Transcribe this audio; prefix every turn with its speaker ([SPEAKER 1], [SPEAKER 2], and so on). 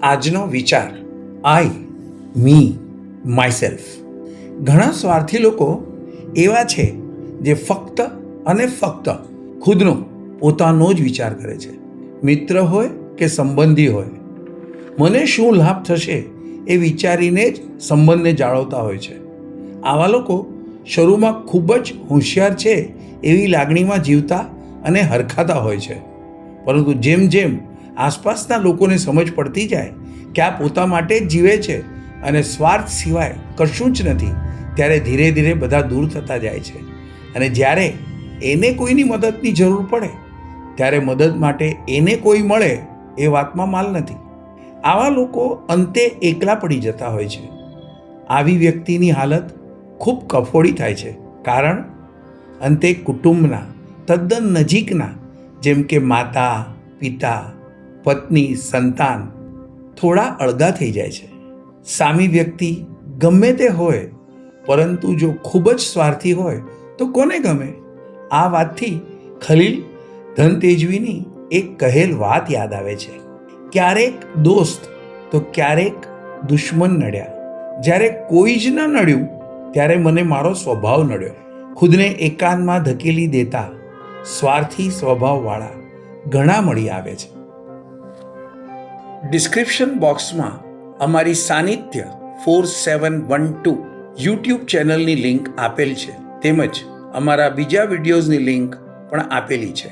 [SPEAKER 1] આજનો વિચાર આઈ, મી, માયસેલ્ફ. ઘણા સ્વાર્થી લોકો એવા છે જે ફક્ત અને ફક્ત ખુદનો પોતાનો જ વિચાર કરે છે. મિત્ર હોય કે સંબંધી હોય, મને શું લાભ થશે એ વિચારીને જ સંબંધને જાળવતા હોય છે. આવા લોકો શરૂમાં ખૂબ જ હોશિયાર છે એવી લાગણીમાં જીવતા અને હરખાતા હોય છે, પરંતુ જેમ જેમ આસપાસના લોકોને સમજ પડતી જાય કે આ પોતા માટે જ જીવે છે અને સ્વાર્થ સિવાય કશું જ નથી, ત્યારે ધીરે ધીરે બધા દૂર થતા જાય છે. અને જ્યારે એને કોઈની મદદની જરૂર પડે ત્યારે મદદ માટે એને કોઈ મળે એ વાતમાં માલ નથી. આવા લોકો અંતે એકલા પડી જતા હોય છે. આવી વ્યક્તિની હાલત ખૂબ કફોડી થાય છે, કારણ અંતે કુટુંબના તદ્દન નજીકના જેમ કે માતા, પિતા, પત્ની, સંતાન થોડા અળગા થઈ જાય છે. સામી વ્યક્તિ ગમે તે હોય, પરંતુ જો ખૂબ જ સ્વાર્થી હોય તો કોને ગમે? આ વાતથી ખલીલ ધનતેજવીની એક કહેલ વાત યાદ આવે છે. ક્યારેક દોસ્ત તો ક્યારેક દુશ્મન નડ્યા. જ્યારે કોઈ જ ન નડ્યું ત્યારે મને મારો સ્વભાવ નડ્યો. ખુદને એકાંતમાં ધકેલી દેતા સ્વાર્થી સ્વભાવવાળા ઘણા મળી આવે છે. ડિસ્ક્રિપ્શન બોક્સમાં અમારી સાનિધ્ય 4712 યુટ્યુબ ચેનલની લિંક આપેલ છે, તેમજ અમારા બીજા વિડીયોઝની લિંક પણ આપેલી છે.